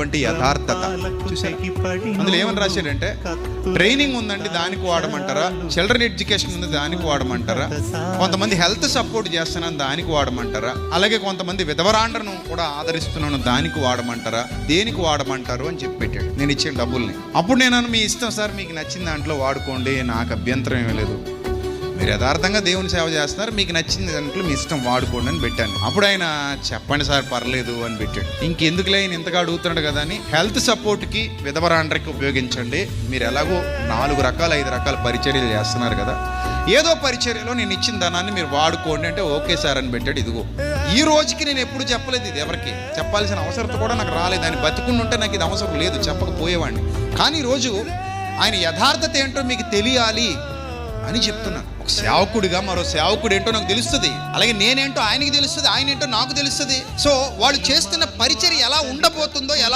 ఉన్నటువంటి యథార్థత చూసారా? అందులో ఏమని రాశాడంటే, ట్రైనింగ్ ఉందండి దానికి వాడమంటారా, చిల్డ్రన్ ఎడ్యుకేషన్ ఉంది దానికి వాడమంటారా, కొంతమంది హెల్త్ సపోర్ట్ చేస్తున్నాను దానికి వాడమంటారా, అలాగే కొంతమంది విధవరాండ్రను కూడా ఆదరిస్తున్నాను దానికి వాడమంటారా, దేనికి వాడమంటారు అని చెప్పి పెట్టాడు. నేను ఇచ్చిన డబ్బుల్ని. అప్పుడు నేను మీ ఇష్టం సార్, మీకు నచ్చిన దాంట్లో వాడుకోండి, నాకు అభ్యంతరం ఏమీ లేదు, మీరు యథార్థంగా దేవుని సేవ చేస్తున్నారు, మీకు నచ్చిన దాంట్లో మీ ఇష్టం వాడుకోండి అని పెట్టాను. అప్పుడు ఆయన చెప్పండి సార్ పర్లేదు అని పెట్టాడు. ఇంకెందుకులే ఆయన ఇంతగా అడుగుతున్నాడు కదా అని, హెల్త్ సపోర్ట్కి విధవరాండ్రకి ఉపయోగించండి, మీరు ఎలాగో 4 రకాల 5 రకాల పరిచర్యలు చేస్తున్నారు కదా, ఏదో పరిచర్యలో నేను ఇచ్చిన ధనాన్ని మీరు వాడుకోండి అంటే ఓకే సార్ అని పెట్టాడు. ఇదిగో ఈ రోజుకి నేను ఎప్పుడు చెప్పలేదు ఇది ఎవరికి, చెప్పాల్సిన అవసరం కూడా నాకు రాలేదు. ఆయన బతుకుంటుంటే నాకు ఇది అవసరం లేదు, చెప్పకపోయేవాడిని. కానీ ఈరోజు ఆయన యథార్థత ఏంటో మీకు తెలియాలి అని చెప్తున్నాను. ఒక సేవకుడిగా మరో సేవకుడు ఏంటో నాకు తెలుస్తుంది, అలాగే నేనేంటో ఆయనకి తెలుస్తుంది, ఆయన ఏంటో నాకు తెలుస్తుంది. సో వాళ్ళు చేస్తున్న పరిచర్య ఎలా ఉండబోతుందో, ఎలా